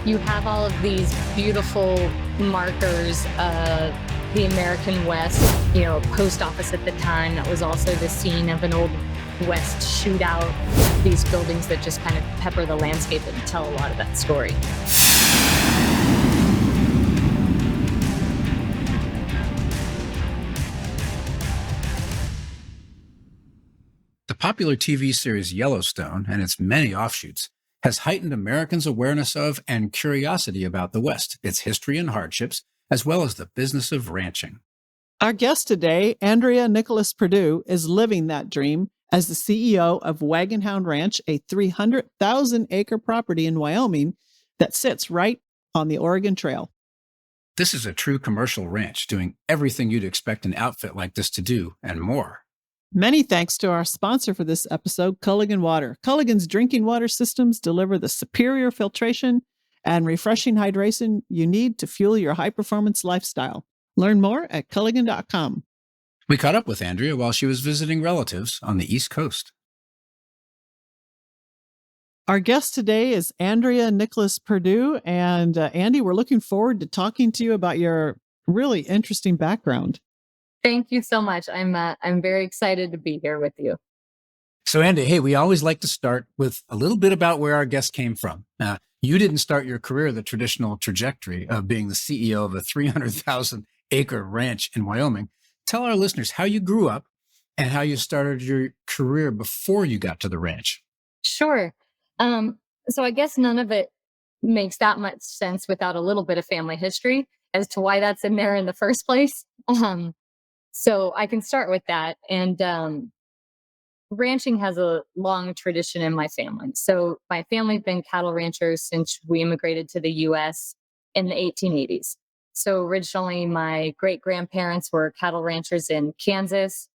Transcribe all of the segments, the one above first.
you have all of these beautiful markers of the American West, a post office at the time that was also the scene of an old West shootout. These buildings that just kind of pepper the landscape and tell a lot of that story. The popular TV series Yellowstone and its many offshoots has heightened Americans' awareness of and curiosity about the West, its history and hardships, as well as the business of ranching. Our guest today, Andrea Nicholas Perdue, is living that dream as the CEO of Wagonhound Ranch, a 300,000-acre property in Wyoming that sits right on the Oregon Trail. This is a true commercial ranch doing everything you'd expect an outfit like this to do and more. Many thanks to our sponsor for this episode, Culligan Water. Culligan's drinking water systems deliver the superior filtration and refreshing hydration you need to fuel your high-performance lifestyle. Learn more at Culligan.com. We caught up with Andrea while she was visiting relatives on the East Coast. Our guest today is Andrea Nicholas Perdue. And Andy, we're looking forward to talking to you about your really interesting background. Thank you so much. I'm very excited to be here with you. So Andy, hey, we always like to start with a little bit about where our guest came from. You didn't start your career the traditional trajectory of being the CEO of a 300,000-acre ranch in Wyoming. Tell our listeners how you grew up and how you started your career before you got to the ranch. Sure. So I guess none of it makes that much sense without a little bit of family history as to why that's in there in the first place. So I can start with that. And ranching has a long tradition in my family. So my family's been cattle ranchers since we immigrated to the U.S. in the 1880s. So originally, my great-grandparents were cattle ranchers in Kansas.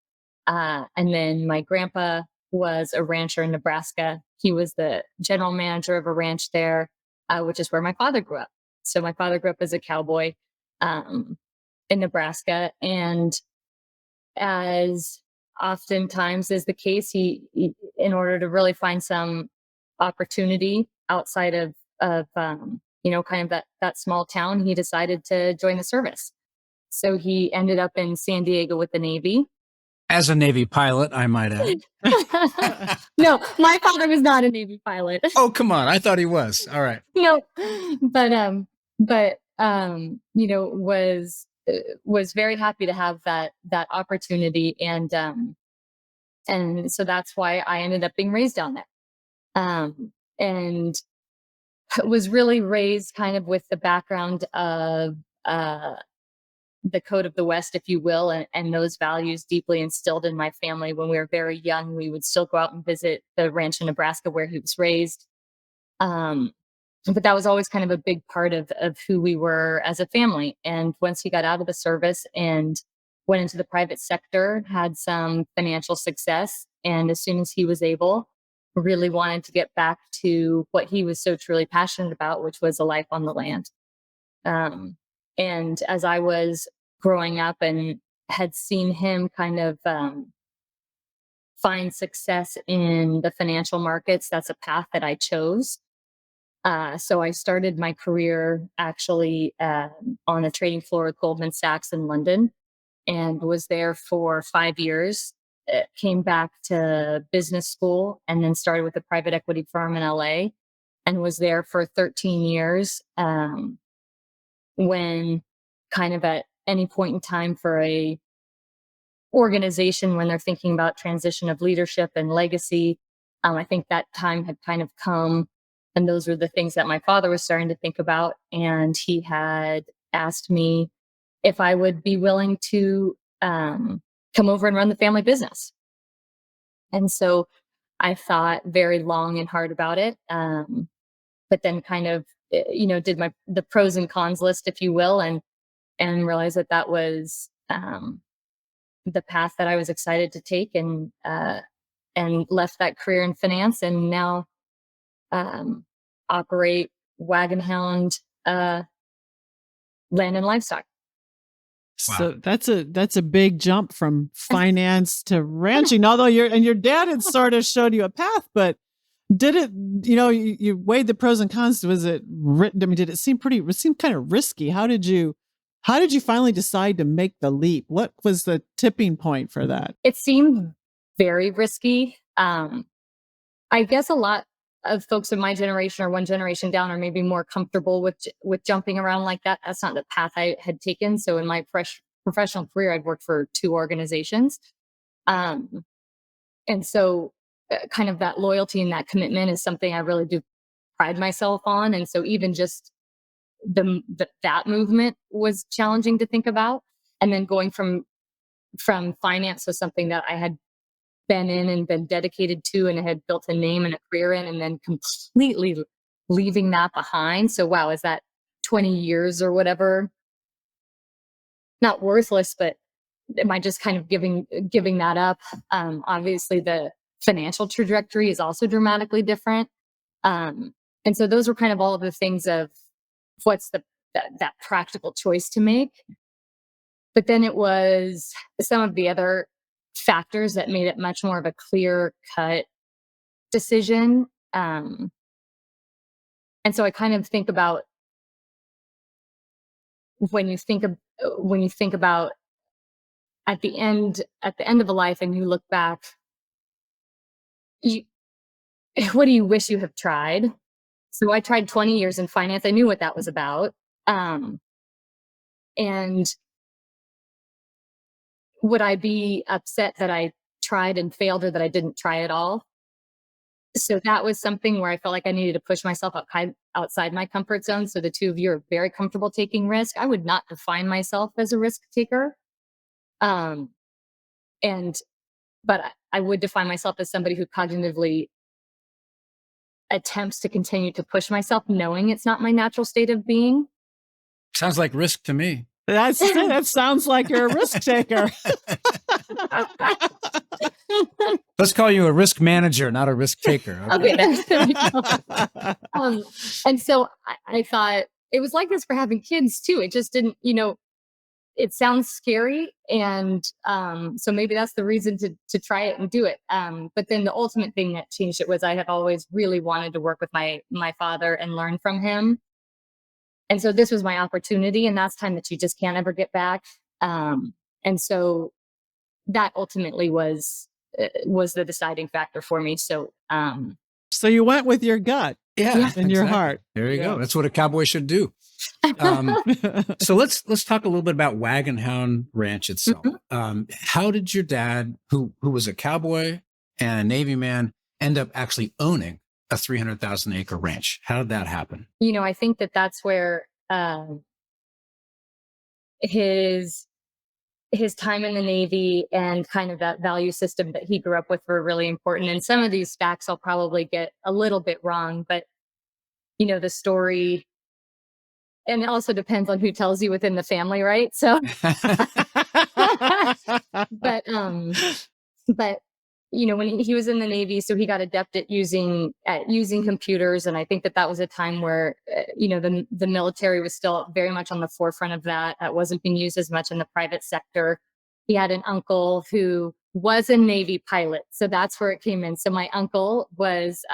And then my grandpa was a rancher in Nebraska. He was the general manager of a ranch there, which is where my father grew up. So my father grew up as a cowboy in Nebraska. And as oftentimes is the case, he in order to really find some opportunity outside of kind of that small town, he decided to join the service. So he ended up in San Diego with the Navy. As a Navy pilot, I might add. No, my father was not a Navy pilot. Oh, come on. I thought he was. All right. No, but was very happy to have that opportunity, and so that's why I ended up being raised down there, and was really raised kind of with the background of the code of the West, if you will, and those values deeply instilled in my family. When we were very young, we would still go out and visit the ranch in Nebraska where he was raised. But that was always kind of a big part of who we were as a family. And once he got out of the service and went into the private sector, had some financial success, and as soon as he was able, really wanted to get back to what he was so truly passionate about, which was a life on the land. And as I was growing up and had seen him kind of find success in the financial markets, that's a path that I chose. So I started my career actually on the trading floor at Goldman Sachs in London, and was there for 5 years. Came back to business school and then started with a private equity firm in LA, and was there for 13 years. When kind of at any point in time for a organization, when they're thinking about transition of leadership and legacy, I think that time had kind of come. And those were the things that my father was starting to think about. And he had asked me if I would be willing to come over and run the family business. And so I thought very long and hard about it. But then kind of, did the pros and cons list, if you will, and realized that was the path that I was excited to take, and left that career in finance, and now operate Wagonhound Land and Livestock. Wow. So that's a big jump from finance to ranching. Although your dad had sort of showed you a path, but Did it, you weighed the pros and cons. Was it, did it seem kind of risky? How did you finally decide to make the leap? What was the tipping point for that? It seemed very risky. I guess a lot of folks of my generation or one generation down are maybe more comfortable with jumping around like that. That's not the path I had taken. So in my professional career, I'd worked for 2 organizations. And so kind of that loyalty and that commitment is something I really do pride myself on. And so even just that movement was challenging to think about. And then going from finance was something that I had been in and been dedicated to and had built a name and a career in, and then completely leaving that behind. So wow, is that 20 years or whatever not worthless, but am I just kind of giving that up? Obviously the financial trajectory is also dramatically different. And so those were kind of all of the things of what's that practical choice to make. But then it was some of the other factors that made it much more of a clear-cut decision. And so I kind of think about when you think about at the end of a life and you look back, what do you wish you have tried? So I tried 20 years in finance. I knew what that was about. And would I be upset that I tried and failed or that I didn't try at all? So that was something where I felt like I needed to push myself outside my comfort zone. So the two of you are very comfortable taking risk. I would not define myself as a risk taker. But I would define myself as somebody who cognitively attempts to continue to push myself, knowing it's not my natural state of being. Sounds like risk to me. That sounds like you're a risk taker. Let's call you a risk manager, not a risk taker. Okay, there we go. And so I thought it was like this for having kids too. It just didn't, it sounds scary. And so maybe that's the reason to try it and do it. But then the ultimate thing that changed it was I had always really wanted to work with my father and learn from him. And so this was my opportunity, and that's time that you just can't ever get back. And so that ultimately was the deciding factor for me. So, so you went with your gut, and your heart. There you go. That's what a cowboy should do. So let's talk a little bit about Wagonhound Ranch itself. Mm-hmm. How did your dad, who was a cowboy and a Navy man, end up actually owning a 300,000 acre ranch? How did that happen? I think that's where his time in the Navy and kind of that value system that he grew up with were really important. And some of these facts I'll probably get a little bit wrong, but the story, and it also depends on who tells you within the family, right? So, but when he was in the Navy, so he got adept at using computers, and I think that was a time where the military was still very much on the forefront of that. That wasn't being used as much in the private sector. He had an uncle who was a Navy pilot, so that's where it came in. So my uncle was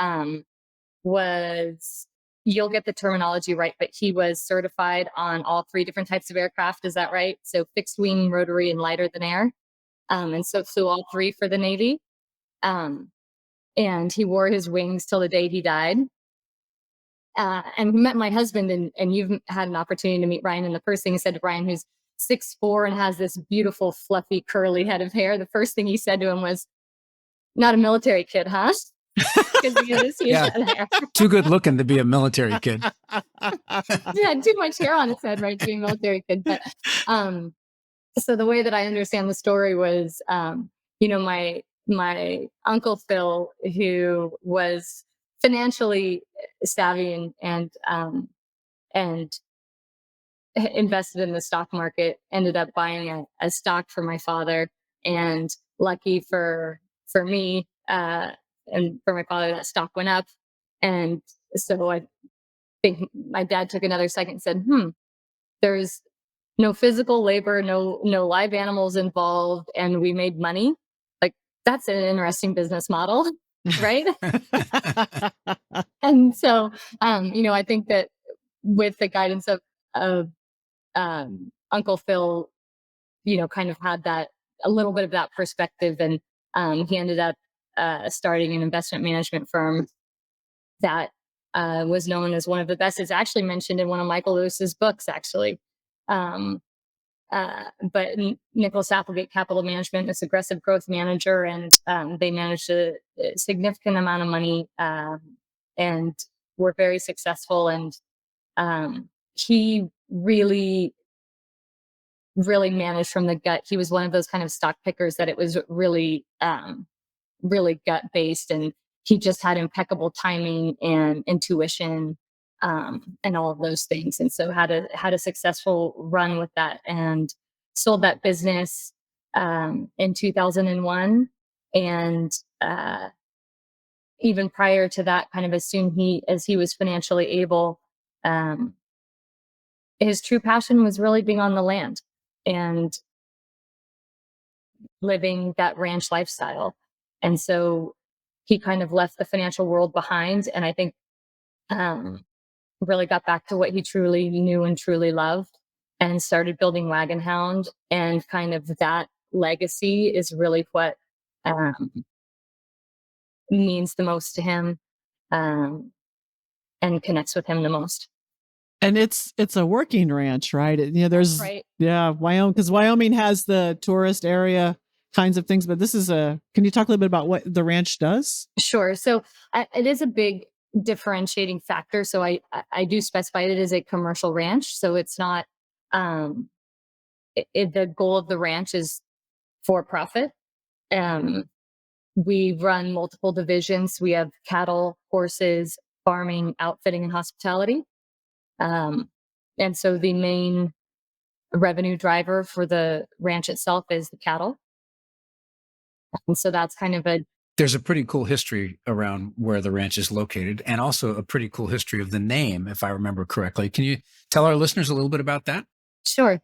you'll get the terminology right, but he was certified on all 3 different types of aircraft. Is that right? So fixed wing, rotary, and lighter than air. And so all 3 for the Navy. And he wore his wings till the day he died. And we met my husband, and you've had an opportunity to meet Ryan. And the first thing he said to Ryan, who's 6'4" and has this beautiful, fluffy, curly head of hair, the first thing he said to him was, "Not a military kid, huh?" Because he had this huge head of hair. Too good looking to be a military kid. He had too much hair on his head, right, to be a military kid. But so the way that I understand the story was, my uncle Phil, who was financially savvy and invested in the stock market, ended up buying a stock for my father. And lucky for me and for my father, that stock went up. And so I think my dad took another second and said, there's no physical labor, no live animals involved, and we made money. Like, that's an interesting business model. right? And so, I think that with the guidance of Uncle Phil, kind of had that a little bit of that perspective, and he ended up starting an investment management firm that was known as one of the best. It's actually mentioned in one of Michael Lewis's books, actually. Um, but Nicholas Applegate Capital Management is aggressive growth manager, and they managed a significant amount of money and were very successful. And he really, really managed from the gut. He was one of those kind of stock pickers that it was really, really gut based, and he just had impeccable timing and intuition, and all of those things. And so had a successful run with that, and sold that business in 2001. And even prior to that, kind of as he was financially able, um, his true passion was really being on the land and living that ranch lifestyle. And so he kind of left the financial world behind. And I think um, really got back to what he truly knew and truly loved, and started building Wagonhound. And kind of that legacy is really what um, means the most to him, um, and connects with him the most. And it's a working ranch, right? There's Right. Wyoming, because Wyoming has the tourist area kinds of things, but this is can you talk a little bit about what the ranch does? Sure. So it is a big differentiating factor. So I do specify it as a commercial ranch. So it's not, the goal of the ranch is for profit. Um, we run multiple divisions. We have cattle, horses, farming, outfitting, and hospitality. And so the main revenue driver for the ranch itself is the cattle. And so that's kind of There's a pretty cool history around where the ranch is located, and also a pretty cool history of the name, if I remember correctly. Can you tell our listeners a little bit about that? Sure.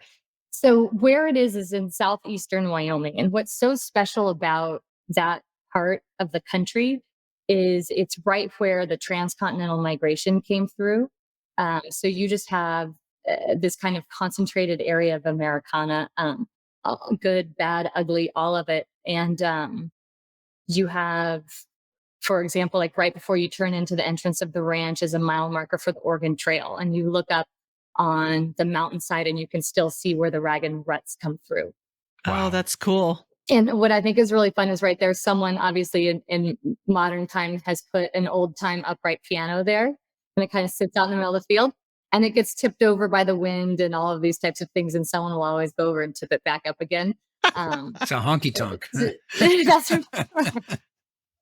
So where it is in southeastern Wyoming. And what's so special about that part of the country is it's right where the transcontinental migration came through. So you just have this kind of concentrated area of Americana, good, bad, ugly, all of it. And you have, for example, like right before you turn into the entrance of the ranch is a mile marker for the Oregon Trail. And you look up on the mountainside and you can still see where the wagon ruts come through. Wow. Oh, that's cool. And what I think is really fun is right there, someone obviously in modern time has put an old time upright piano there, and it kind of sits out in the middle of the field, and it gets tipped over by the wind and all of these types of things. And someone will always go over and tip it back up again. It's a honky tonk. That's right.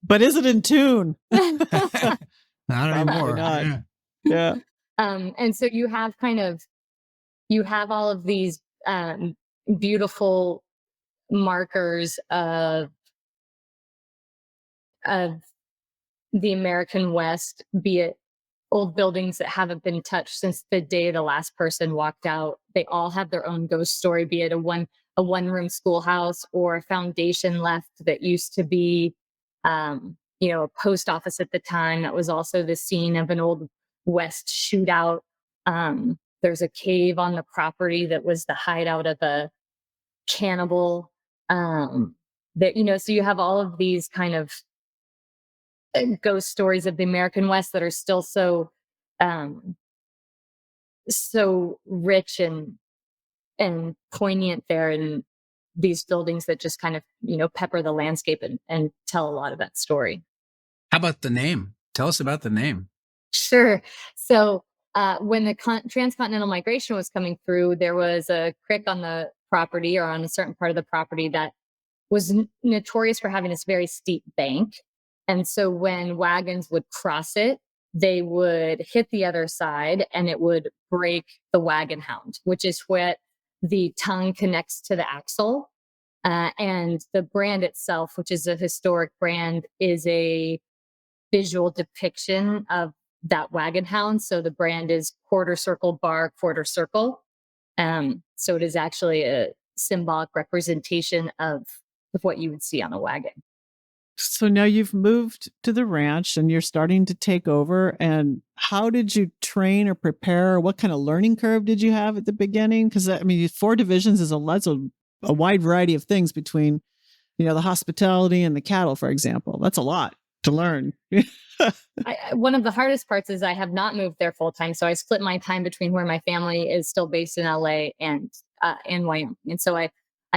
But is it in tune? Not anymore. Not. Yeah. And so you have all of these beautiful markers of the American West, be it old buildings that haven't been touched since the day the last person walked out. They all have their own ghost story, be it a one room schoolhouse or a foundation left that used to be a post office at the time that was also the scene of an old West shootout. There's a cave on the property that was the hideout of a cannibal. So you have all of these kind of ghost stories of the American West that are still so rich and poignant there, in these buildings that just kind of pepper the landscape and tell a lot of that story. How about the name? Tell us about the name. Sure. So when the transcontinental migration was coming through, there was a creek on the property, or on a certain part of the property, that was notorious for having this very steep bank. And so when wagons would cross it, they would hit the other side and it would break the wagon hound, which is what the tongue connects to the axle. And the brand itself, which is a historic brand, is a visual depiction of that wagon hound. So the brand is quarter circle bar, quarter circle. So it is actually a symbolic representation of what you would see on a wagon. So now you've moved to the ranch and you're starting to take over. And how did you train or prepare? What kind of learning curve did you have at the beginning? Because I mean, 4 divisions is a wide variety of things between, the hospitality and the cattle, for example. That's a lot to learn. One of the hardest parts is I have not moved there full time. So I split my time between where my family is still based in LA and in Wyoming. And so I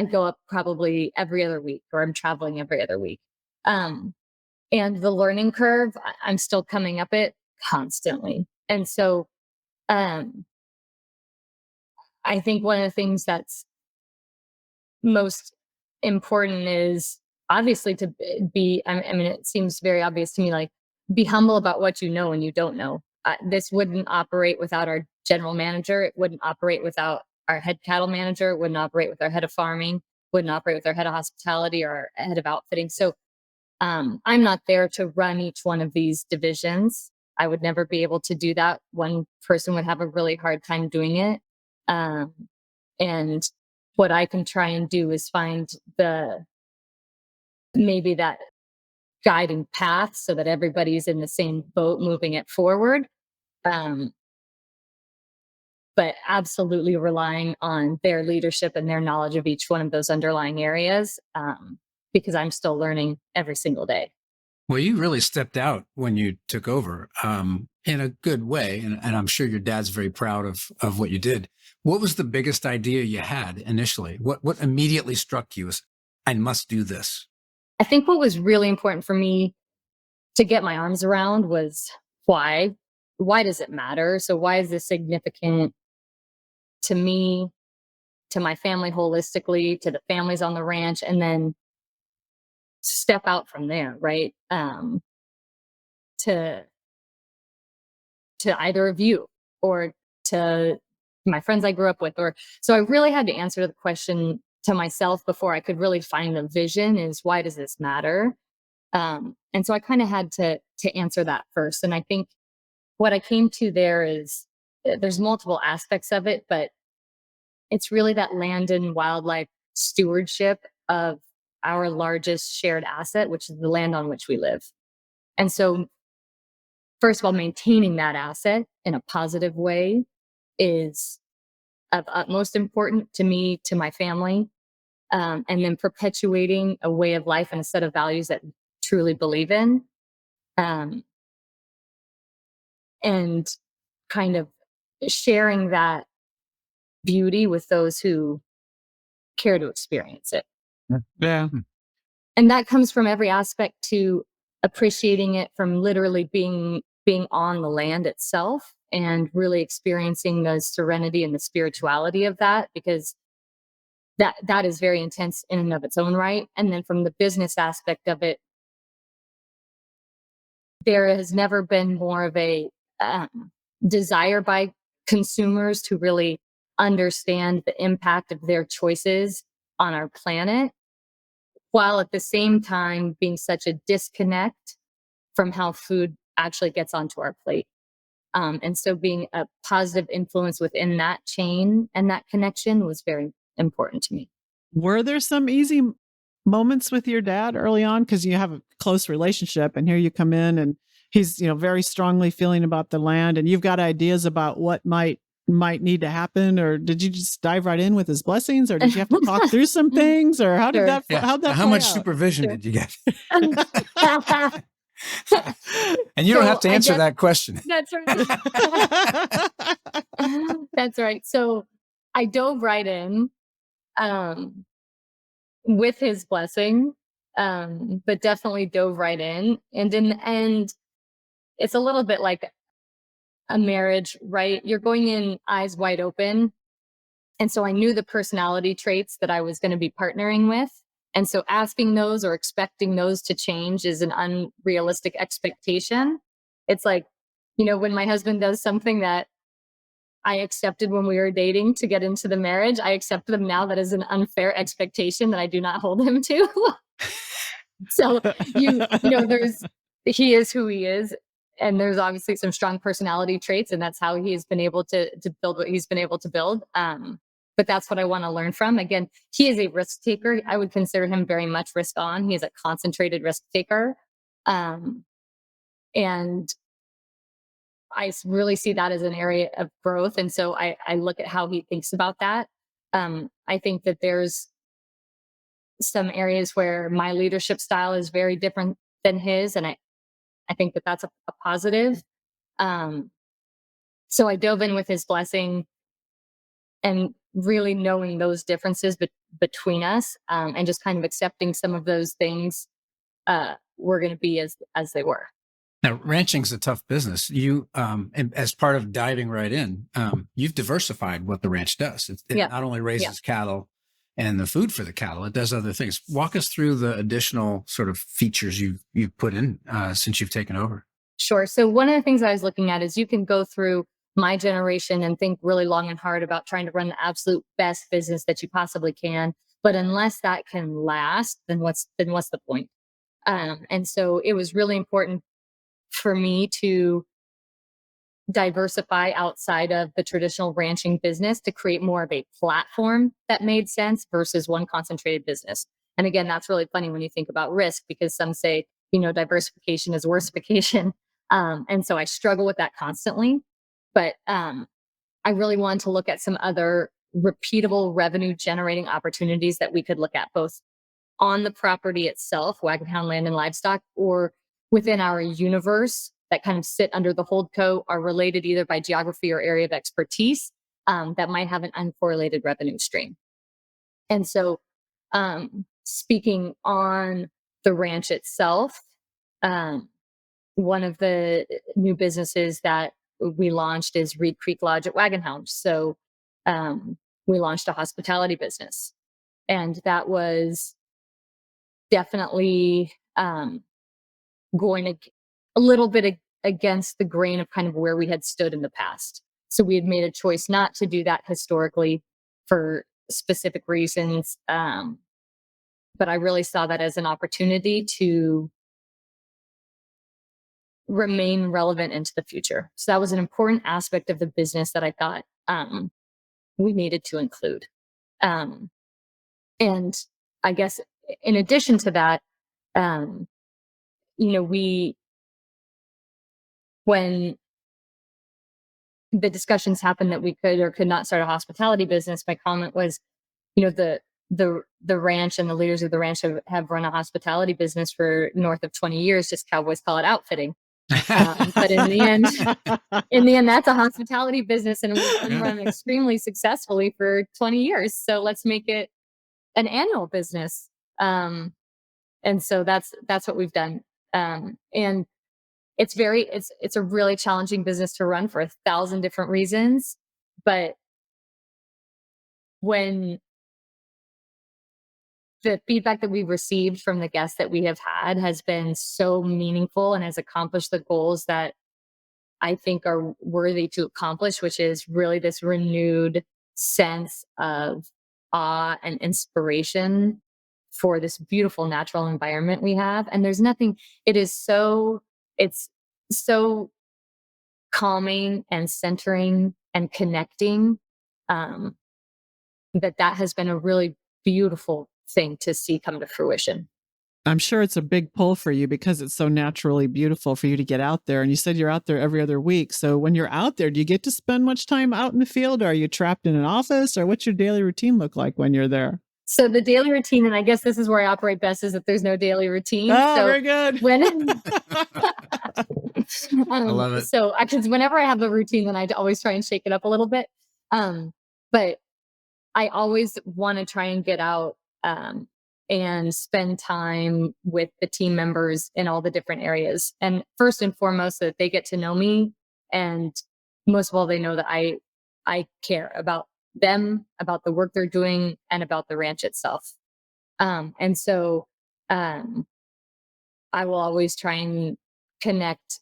go up probably every other week, or I'm traveling every other week. Um, and the learning curve, I'm still coming up it constantly. And so um, I think one of the things that's most important is obviously to be, I mean, it seems very obvious to me, like, be humble about what you know and you don't know. This wouldn't operate without our general manager. It wouldn't operate without our head cattle manager. It wouldn't operate with our head of farming. Wouldn't operate with our head of hospitality or our head of outfitting. So I'm not there to run each one of these divisions. I would never be able to do that. One person would have a really hard time doing it. Um, and what I can try and do is find maybe that guiding path so that everybody's in the same boat moving it forward. Um, but absolutely relying on their leadership and their knowledge of each one of those underlying areas, because I'm still learning every single day. Well, you really stepped out when you took over, in a good way. And I'm sure your dad's very proud of what you did. What was the biggest idea you had initially? What immediately struck you as, I must do this? I think what was really important for me to get my arms around was why. Why does it matter? So why is this significant to me, to my family holistically, to the families on the ranch, and then step out from there, right? To either of you or to my friends I grew up with, or so I really had to answer the question to myself before I could really find the vision is, why does this matter? And so I kind of had to answer that first. And I think what I came to there is there's multiple aspects of it, but it's really that land and wildlife stewardship of our largest shared asset, which is the land on which we live. And so, first of all, maintaining that asset in a positive way is of utmost importance to me, to my family, and then perpetuating a way of life and a set of values that truly believe in, um, and kind of sharing that beauty with those who care to experience it. Yeah. And that comes from every aspect to appreciating it, from literally being on the land itself and really experiencing the serenity and the spirituality of that, because that is very intense in and of its own right. And then from the business aspect of it, there has never been more of a desire by consumers to really understand the impact of their choices on our planet, while at the same time being such a disconnect from how food actually gets onto our plate. And so being a positive influence within that chain and that connection was very important to me. Were there some easy moments with your dad early on? Because you have a close relationship, and here you come in and he's, very strongly feeling about the land, and you've got ideas about what might need to happen. Or did you just dive right in with his blessings, or did you have to talk through some things, or how did Sure. that Yeah. how'd that How play much out? supervision Sure. did you get? So And you don't have to I answer guess that question. that's right. That's right. So I dove right in, um, with his blessing, but definitely dove right in. And in the end, it's a little bit like a marriage, right? You're going in eyes wide open. And so I knew the personality traits that I was going to be partnering with. And so asking those or expecting those to change is an unrealistic expectation. It's like, when my husband does something that I accepted when we were dating to get into the marriage, I accept them now. That is an unfair expectation that I do not hold him to. So he is who he is. And there's obviously some strong personality traits, and that's how he's been able to build what he's been able to build. but that's what I want to learn from. Again, he is a risk taker. I would consider him very much risk on. He is a concentrated risk taker. And I really see that as an area of growth. And so I look at how he thinks about that. I think that there's some areas where my leadership style is very different than his. And I think that that's a positive. So I dove in with his blessing and really knowing those differences between us, and just kind of accepting some of those things were going to be as they were. Now, ranching's a tough business. You, and as part of diving right in, you've diversified what the ranch does. It not only raises cattle and the food for the cattle, it does other things. Walk us through the additional sort of features you've put in since you've taken over. Sure. So one of the things I was looking at is you can go through my generation and think really long and hard about trying to run the absolute best business that you possibly can. But unless that can last, then what's the point? And so it was really important for me to diversify outside of the traditional ranching business to create more of a platform that made sense versus one concentrated business. And again, that's really funny when you think about risk, because some say, diversification is worsification. And so I struggle with that constantly. But I really wanted to look at some other repeatable revenue generating opportunities that we could look at both on the property itself, Wagonhound Land and Livestock, or within our universe that kind of sit under the holdco, are related either by geography or area of expertise, that might have an uncorrelated revenue stream. And so speaking on the ranch itself, one of the new businesses that we launched is Reed Creek Lodge at Wagonhound. So we launched a hospitality business, and that was definitely going a little bit against the grain of kind of where we had stood in the past. So we had made a choice not to do that historically for specific reasons. But I really saw that as an opportunity to remain relevant into the future. So that was an important aspect of the business that I thought we needed to include. And I guess in addition to that, when the discussions happened that we could or could not start a hospitality business, my comment was, the ranch and the leaders of the ranch have run a hospitality business for north of 20 years. Just cowboys call it outfitting. But in the end, that's a hospitality business, and we've been run extremely successfully for 20 years. So let's make it an annual business. And so that's what we've done. And it's a really challenging business to run for 1,000 different reasons. But when the feedback that we've received from the guests that we have had has been so meaningful and has accomplished the goals that I think are worthy to accomplish, which is really this renewed sense of awe and inspiration for this beautiful natural environment we have. And it's so calming and centering and connecting, that has been a really beautiful thing to see come to fruition. I'm sure it's a big pull for you because it's so naturally beautiful for you to get out there. And you said you're out there every other week. So when you're out there, do you get to spend much time out in the field? Or are you trapped in an office? Or what's your daily routine look like when you're there? So the daily routine, and I guess this is where I operate best, is that there's no daily routine. Oh, so very good. I love it. So actually, whenever I have a routine, then I always try and shake it up a little bit. But I always want to try and get out and spend time with the team members in all the different areas. And first and foremost, so that they get to know me. And most of all, they know that I care about them, about the work they're doing, and about the ranch itself. And so I will always try and connect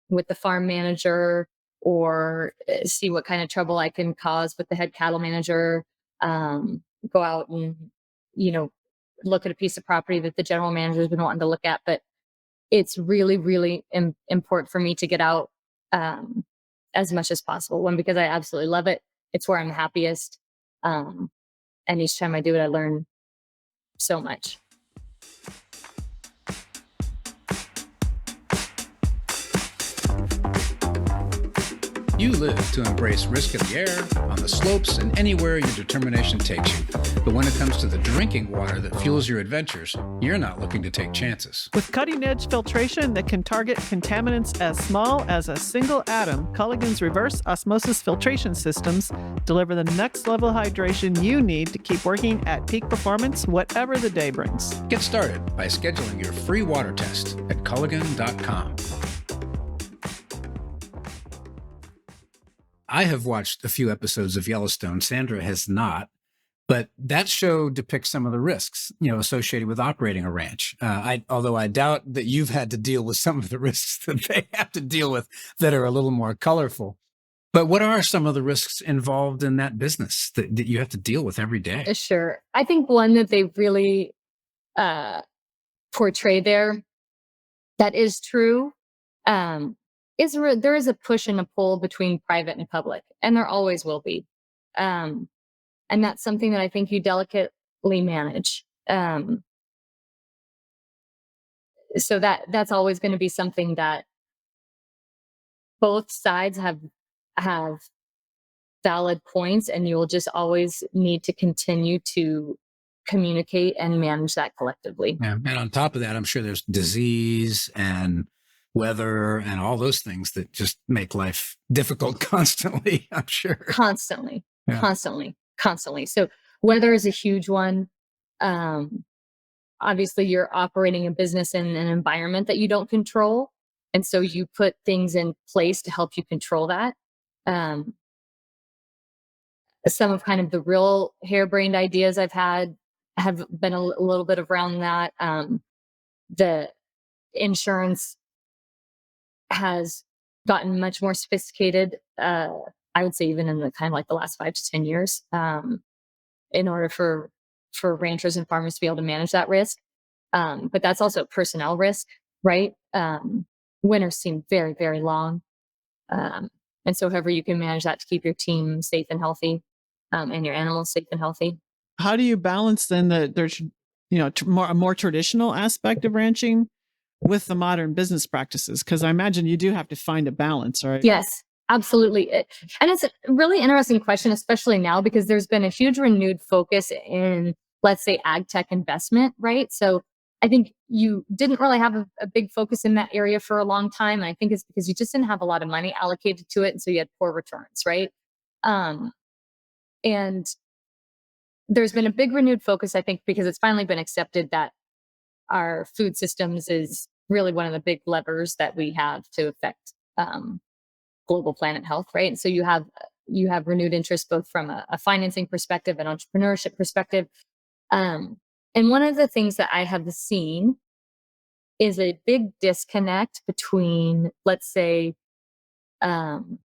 with the farm manager, or see what kind of trouble I can cause with the head cattle manager. Go out and look at a piece of property that the general manager has been wanting to look at. But it's really, really important for me to get out as much as possible. One, because I absolutely love it. It's where I'm happiest. And each time I do it, I learn so much. You live to embrace risk in the air, on the slopes, and anywhere your determination takes you. But when it comes to the drinking water that fuels your adventures, you're not looking to take chances. With cutting-edge filtration that can target contaminants as small as a single atom, Culligan's reverse osmosis filtration systems deliver the next level hydration you need to keep working at peak performance, whatever the day brings. Get started by scheduling your free water test at culligan.com. I have watched a few episodes of Yellowstone. Sandra has not, but that show depicts some of the risks, associated with operating a ranch. Although I doubt that you've had to deal with some of the risks that they have to deal with that are a little more colorful. But what are some of the risks involved in that business that you have to deal with every day? Sure. I think one that they really portray there that is true there is a push and a pull between private and public, and there always will be. And that's something that I think you delicately manage. So that's always going to be something that both sides have valid points, and you'll just always need to continue to communicate and manage that collectively. Yeah. And on top of that, I'm sure there's disease and weather and all those things that just make life difficult constantly, I'm sure. Constantly. So weather is a huge one. Obviously, you're operating a business in an environment that you don't control. And so you put things in place to help you control that. Some of kind of the real harebrained ideas I've had have been a little bit around that. The insurance has gotten much more sophisticated. I would say even in the kind of like the last 5 to 10 years, in order for ranchers and farmers to be able to manage that risk. But that's also personnel risk, right? Winters seem very, very long. And so however you can manage that to keep your team safe and healthy, and your animals safe and healthy. How do you balance then there's a more traditional aspect of ranching with the modern business practices? Because I imagine you do have to find a balance, right? Yes, absolutely. And it's a really interesting question, especially now, because there's been a huge renewed focus in, let's say, ag tech investment, right? So I think you didn't really have a big focus in that area for a long time. And I think it's because you just didn't have a lot of money allocated to it. And so you had poor returns, right? And there's been a big renewed focus, I think, because it's finally been accepted that our food systems is really one of the big levers that we have to affect global planet health, right? And so you have renewed interest both from a financing perspective and entrepreneurship perspective. And one of the things that I have seen is a big disconnect between, let's say, I'm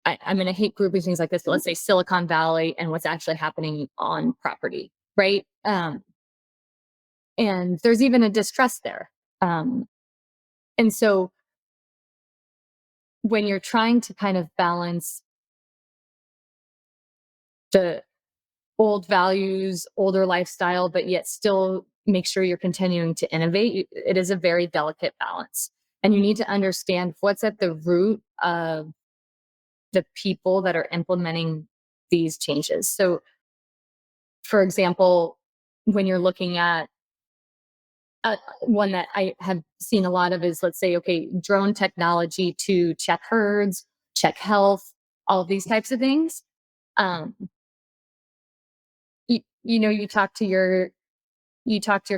going to hate grouping things like this, but let's say Silicon Valley and what's actually happening on property, right? And there's even a distrust there. And so when you're trying to kind of balance the old values, older lifestyle, but yet still make sure you're continuing to innovate, it is a very delicate balance. And you need to understand what's at the root of the people that are implementing these changes. So, for example, when you're looking at one that I have seen a lot of is, let's say, okay, drone technology to check herds, check health, all of these types of things. You talk to your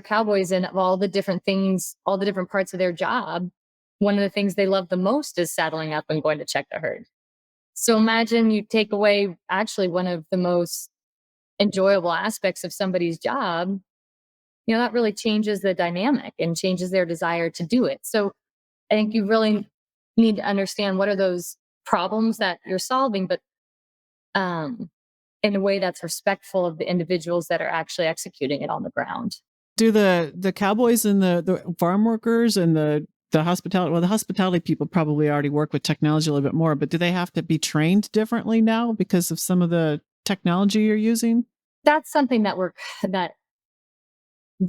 cowboys, and of all the different things, all the different parts of their job, one of the things they love the most is saddling up and going to check the herd. So imagine you take away actually one of the most enjoyable aspects of somebody's job, that really changes the dynamic and changes their desire to do it. So I think you really need to understand what are those problems that you're solving, but in a way that's respectful of the individuals that are actually executing it on the ground. Do the cowboys and the farm workers and the hospitality, well, the hospitality people probably already work with technology a little bit more, but do they have to be trained differently now because of some of the technology you're using? That's something that we're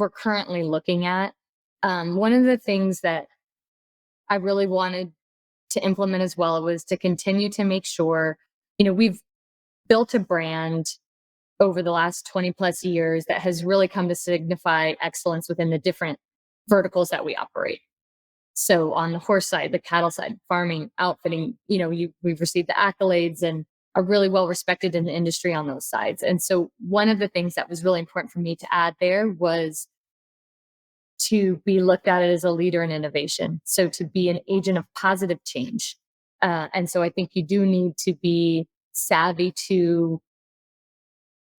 currently looking at. One of the things that I really wanted to implement as well was to continue to make sure, we've built a brand over the last 20 plus years that has really come to signify excellence within the different verticals that we operate. So on the horse side, the cattle side, farming, outfitting, we've received the accolades and are really well respected in the industry on those sides. And so one of the things that was really important for me to add there was to be looked at as a leader in innovation. So to be an agent of positive change. And so I think you do need to be savvy to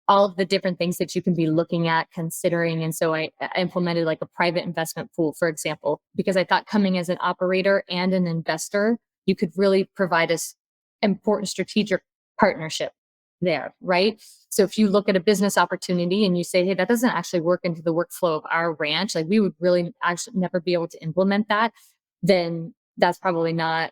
all of the different things that you can be looking at, considering. And so I implemented like a private investment pool, for example, because I thought coming as an operator and an investor, you could really provide us important strategic partnership there, right? So if you look at a business opportunity and you say, hey, that doesn't actually work into the workflow of our ranch, like we would really actually never be able to implement that, then that's probably not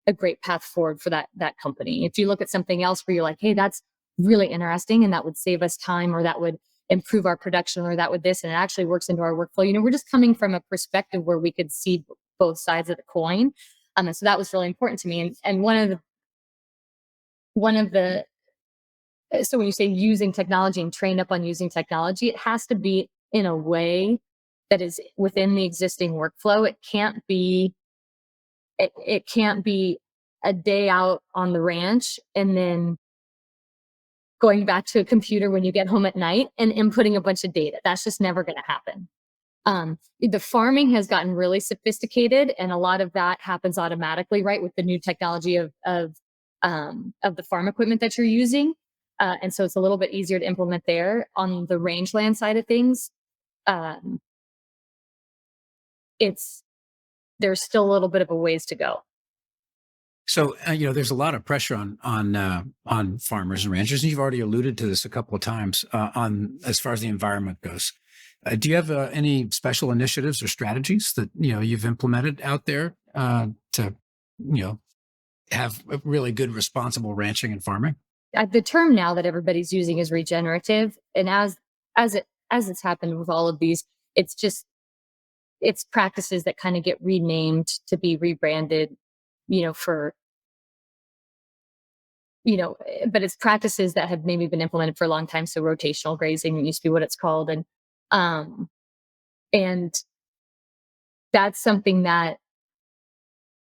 a great path forward for that company. If you look at something else where you're like, hey, that's really interesting and that would save us time, or that would improve our production, or that would this, and it actually works into our workflow. We're just coming from a perspective where we could see both sides of the coin. And so that was really important to me. And one of the so when you say using technology and trained up on using technology, it has to be in a way that is within the existing workflow. It can't be a day out on the ranch and then going back to a computer when you get home at night and inputting a bunch of data. That's just never going to happen. The farming has gotten really sophisticated, and a lot of that happens automatically, right, with the new technology of the farm equipment that you're using. And so it's a little bit easier to implement there. On the rangeland side of things, there's still a little bit of a ways to go. So, there's a lot of pressure on farmers and ranchers, and you've already alluded to this a couple of times on as far as the environment goes. Do you have any special initiatives or strategies that you've implemented out there to have a really good, responsible ranching and farming? The term now that everybody's using is regenerative, and as it's happened with all of these, it's practices that kind of get renamed to be rebranded, but it's practices that have maybe been implemented for a long time. So rotational grazing used to be what it's called, and that's something that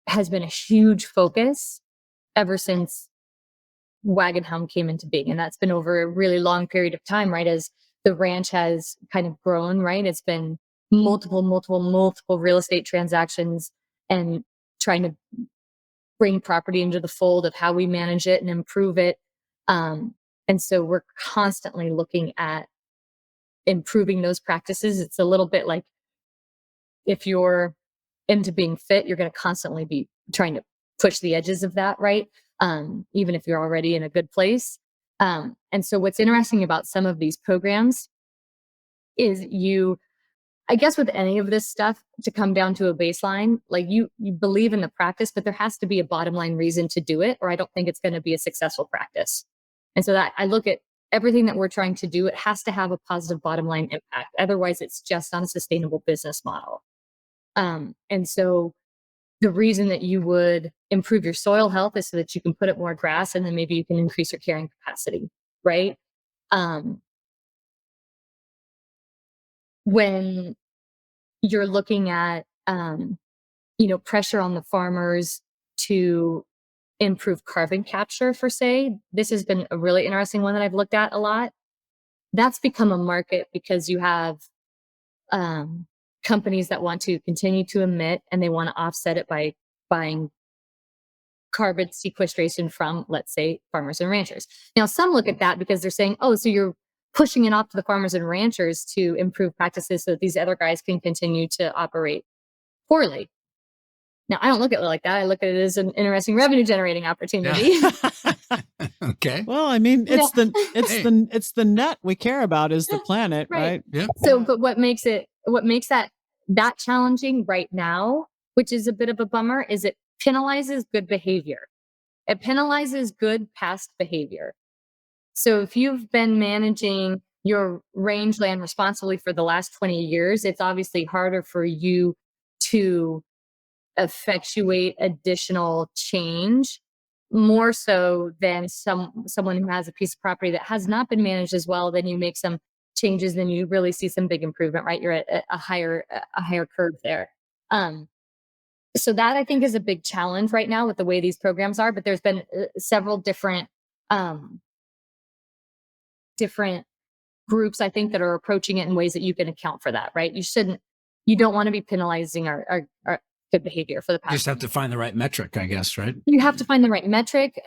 has been a huge focus ever since Wagonhound came into being. And that's been over a really long period of time, right? As the ranch has kind of grown, right? It's been multiple real estate transactions and trying to bring property into the fold of how we manage it and improve it. And so we're constantly looking at improving those practices. It's a little bit like if you're into being fit, you're going to constantly be trying to push the edges of that, right? Even if you're already in a good place. And so what's interesting about some of these programs is I guess with any of this stuff, to come down to a baseline, like you believe in the practice, but there has to be a bottom line reason to do it, or I don't think it's going to be a successful practice. And so that I look at everything that we're trying to do, it has to have a positive bottom line impact. Otherwise, it's just not a sustainable business model. And so the reason that you would improve your soil health is so that you can put up more grass, and then maybe you can increase your carrying capacity, right? When you're looking at, pressure on the farmers to improve carbon capture, for say, this has been a really interesting one that I've looked at a lot. That's become a market because you have companies that want to continue to emit, and they want to offset it by buying carbon sequestration from, let's say, farmers and ranchers. Now, some look at that because they're saying, oh, so you're pushing it off to the farmers and ranchers to improve practices so that these other guys can continue to operate poorly. Now, I don't look at it like that. I look at it as an interesting revenue generating opportunity. Yeah. Okay. Well, I mean, it's the net we care about is the planet, right? Yeah. So, but what makes that challenging right now, which is a bit of a bummer, is it penalizes good behavior. It penalizes good past behavior. So if you've been managing your rangeland responsibly for the last 20 years, it's obviously harder for you to effectuate additional change more so than someone who has a piece of property that has not been managed as well. Then you make some changes, then you really see some big improvement, right? You're at a higher curve there. So that I think is a big challenge right now with the way these programs are. But there's been several um, different groups, I think, that are approaching it in ways that you can account for that, right? You don't want to be penalizing our good behavior for the You just past. have to find the right metric, I guess, right? You have to find the right metric.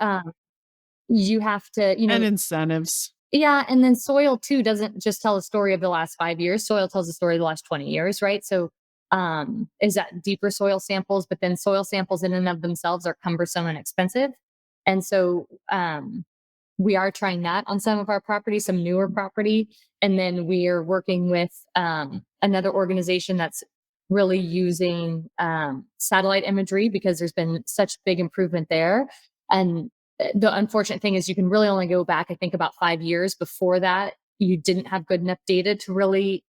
You have to, And incentives. yeah. And then soil too doesn't just tell a story of the last 5 years. Soil tells a story of the last 20 years, right? So is that deeper soil samples, but then soil samples in and of themselves are cumbersome and expensive. And so we are trying that on some of our property, some newer property. And then we are working with another organization that's really using satellite imagery because there's been such big improvement there. And the unfortunate thing is you can really only go back, I think, about 5 years. Before that, you didn't have good enough data to really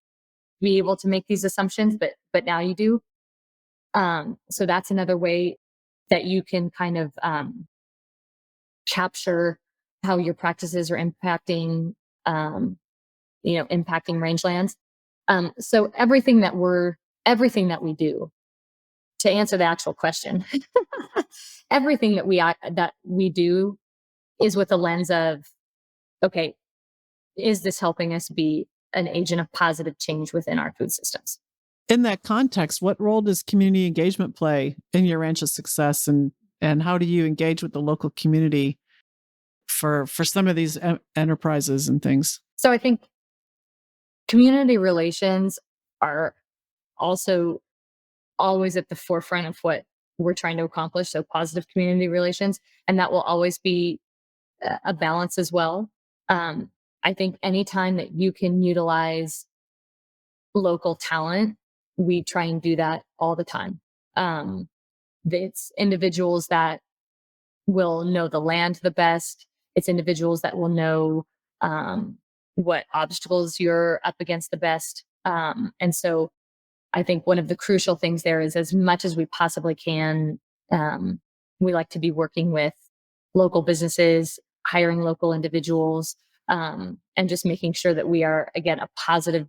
be able to make these assumptions, but now you do. So that's another way that you can kind of capture how your practices are impacting, impacting rangelands. So everything that we do, to answer the actual question, everything that we do is with a lens of, okay, is this helping us be an agent of positive change within our food systems? In that context, what role does community engagement play in your ranch's success, and how do you engage with the local community for some of these enterprises and things? So I think community relations are also always at the forefront of what we're trying to accomplish. So positive community relations, and that will always be a balance as well. I think anytime that you can utilize local talent, we try and do that all the time. It's individuals that will know the land the best. It's individuals that will know what obstacles you're up against the best. And so I think one of the crucial things there is, as much as we possibly can, we like to be working with local businesses, hiring local individuals, and just making sure that we are, again, a positive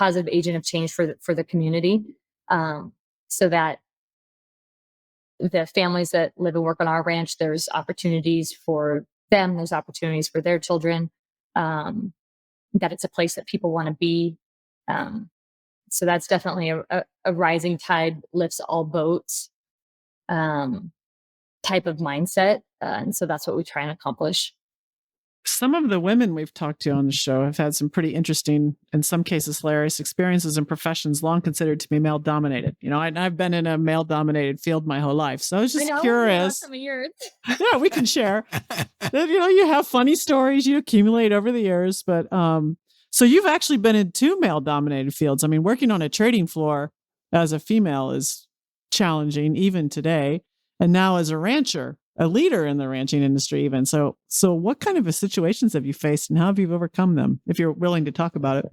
agent of change for the community, so that the families that live and work on our ranch, there's opportunities for them, there's opportunities for their children, that it's a place that people want to be. So that's definitely a rising tide lifts all boats type of mindset. And so that's what we try and accomplish. Some of the women we've talked to on the show have had some pretty interesting, in some cases hilarious, experiences in professions long considered to be male dominated. I've been in a male dominated field my whole life. So I was just curious. Some of yours. Yeah, we can share. You have funny stories you accumulate over the years, but so you've actually been in two male dominated fields. I mean, working on a trading floor as a female is challenging even today. And now as a rancher, a leader in the ranching industry even. So what kind of situations have you faced and how have you overcome them, if you're willing to talk about it?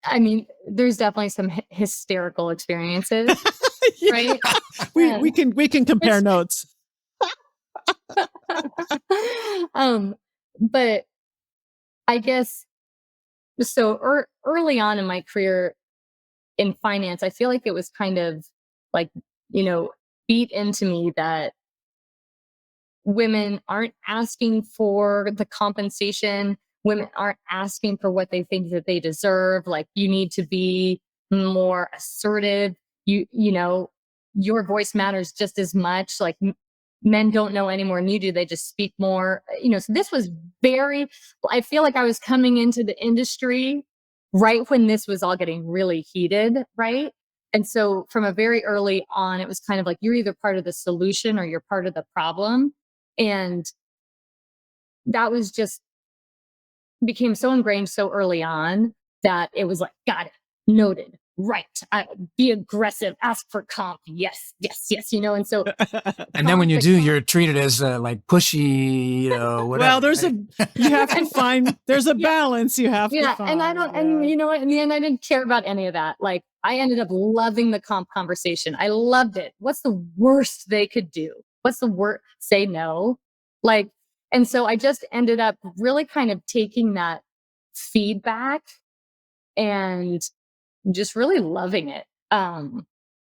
I mean, there's definitely some hysterical experiences, Yeah. right? We can compare notes. But I guess so early on in my career in finance, I feel like it was kind of like, beat into me that women aren't asking for the compensation. Women aren't asking for what they think that they deserve. Like, you need to be more assertive. Your voice matters just as much. Like, men don't know any more than you do. They just speak more. So this was I feel like I was coming into the industry right when this was all getting really heated, right? And so from a very early on, it was kind of like, you're either part of the solution or you're part of the problem. And that was just became so ingrained so early on that it was like, got it, noted, right, be aggressive, ask for comp. Yes, yes, yes. And so, And then when you the do, comp- you're treated as like pushy, whatever. Well, right? you have to find, there's a Yeah. balance you have to Yeah. find. And I don't, and you know what? In the end, I didn't care about any of that. Like, I ended up loving the comp conversation. I loved it. What's the worst they could do? What's the worst? Say no. Like, and so I just ended up really kind of taking that feedback and just really loving it.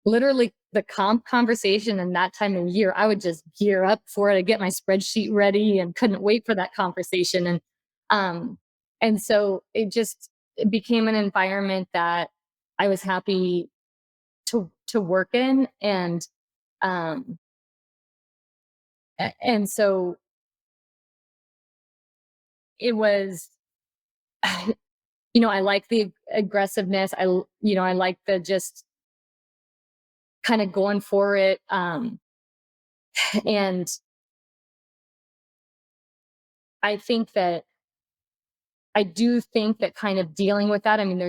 Literally the comp conversation and that time of year, I would just gear up for it. I'd get my spreadsheet ready and couldn't wait for that conversation. And so it became an environment that I was happy to work in. Um, and so it was, I like the aggressiveness. I like the just kind of going for it. And I think that I do think that kind of dealing with that, I mean,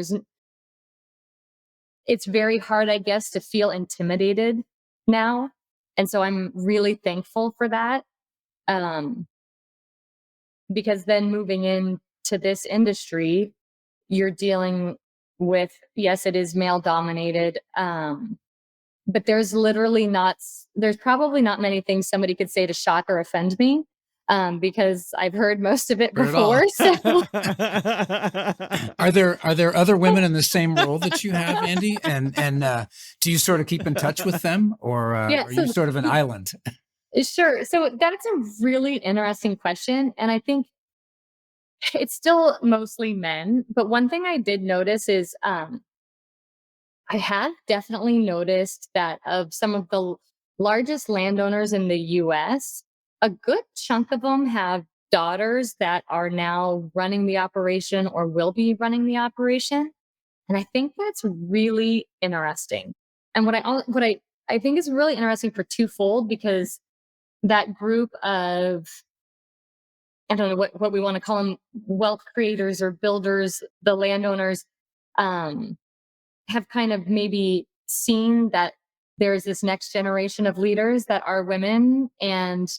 it's very hard, I guess, to feel intimidated now. And so I'm really thankful for that. Um, because then moving into this industry, you're dealing with, yes, it is male dominated. But there's probably not many things somebody could say to shock or offend me. Because I've heard most of it Heard it all. before. So Are there other women in the same role that you have, Andy? And do you sort of keep in touch with them, or yeah, are so you sort of an island? sure. So that's a really interesting question. And I think it's still mostly men. But one thing I did notice is I have definitely noticed that of some of the largest landowners in the US, a good chunk of them have daughters that are now running the operation or will be running the operation. And I think that's really interesting. And what I think is really interesting for twofold, because that group of, I don't know what we want to call them, wealth creators or builders, the landowners, um, have kind of maybe seen that there's this next generation of leaders that are women, and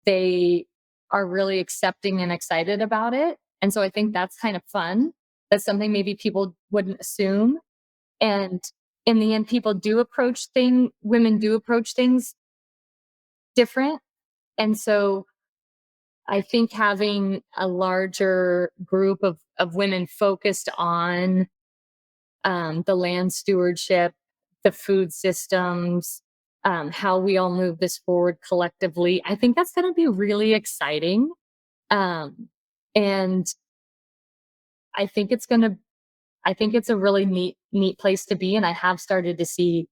they are really accepting and excited about it. And so I think that's kind of fun. That's something maybe people wouldn't assume. And in the end, women do approach things different. And so I think having a larger group of women focused on the land stewardship, the food systems, how we all move this forward collectively, I think that's going to be really exciting. And I think I think it's a really neat place to be. And I have started to see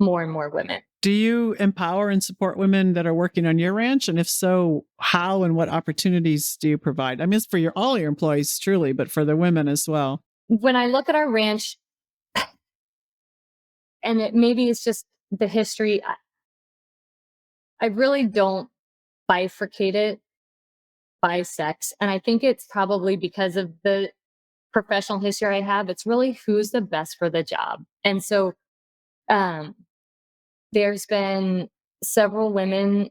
more and more women. Do you empower and support women that are working on your ranch? And if so, how and what opportunities do you provide? I mean, it's for all your employees, truly, but for the women as well. When I look at our ranch, and maybe it's just the history, I really don't bifurcate it by sex. And I think it's probably because of the professional history I have. It's really who's the best for the job. And so um, there's been several women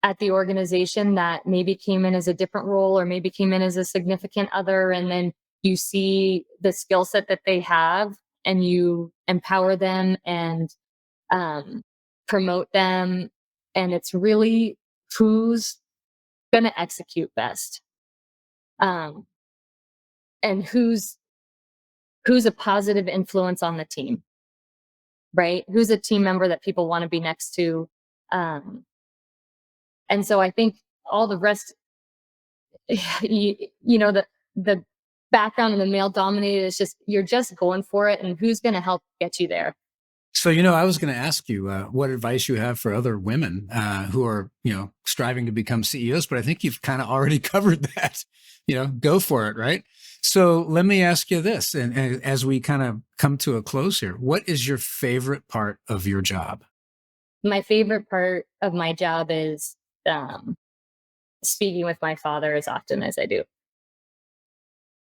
at the organization that maybe came in as a different role or maybe came in as a significant other. And then you see the skill set that they have and you empower them and promote them. And it's really who's going to execute best. And who's a positive influence on the team, right? Who's a team member that people want to be next to. And so I think all the rest, the background in the male dominated is just, you're just going for it, and who's going to help get you there. So, I was going to ask you what advice you have for other women who are, striving to become CEOs, but I think you've kind of already covered that. Go for it, right? So let me ask you this, and as we kind of come to a close here, what is your favorite part of your job? My favorite part of my job is speaking with my father as often as I do.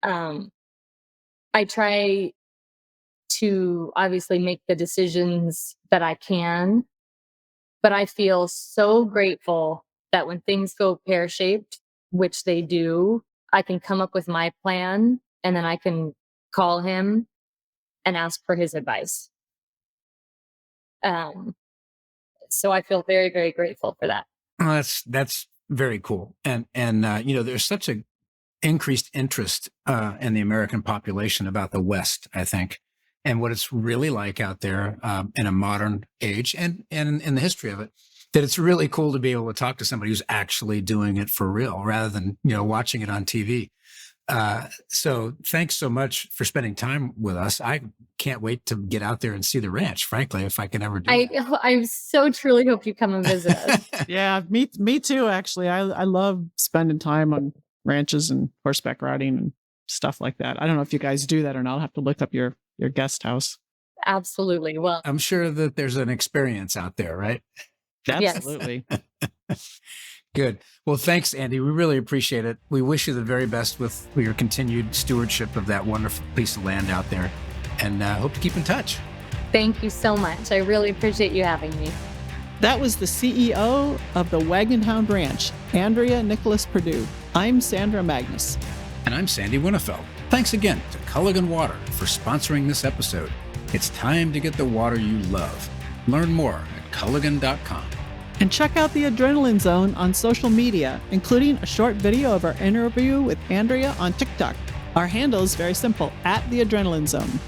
I try to obviously make the decisions that I can. But I feel so grateful that when things go pear-shaped, which they do, I can come up with my plan and then I can call him and ask for his advice. So I feel very, very grateful for that. Well, that's very cool. And there's such a increased interest in the American population about the West, I think, and what it's really like out there in a modern age and in the history of it, that it's really cool to be able to talk to somebody who's actually doing it for real rather than, watching it on TV. So thanks so much for spending time with us. I can't wait to get out there and see the ranch, frankly, if I can ever do that. I so truly hope you come and visit us. Yeah, me too, actually. I love spending time on ranches and horseback riding and stuff like that. I don't know if you guys do that or not. I'll have to look up your guest house. Absolutely. Well, I'm sure that there's an experience out there, right? Absolutely. Yes. Good. Well, thanks, Andy. We really appreciate it. We wish you the very best with your continued stewardship of that wonderful piece of land out there, and hope to keep in touch. thank you so much. I really appreciate you having me. That was the CEO of the Wagonhound Ranch, Andrea Nicholas Perdue. I'm Sandra Magnus. And I'm Sandy Winnefeld. Thanks again to Culligan Water for sponsoring this episode. It's time to get the water you love. Learn more at culligan.com. And check out the Adrenaline Zone on social media, including a short video of our interview with Andrea on TikTok. Our handle is very simple, @the Adrenaline Zone.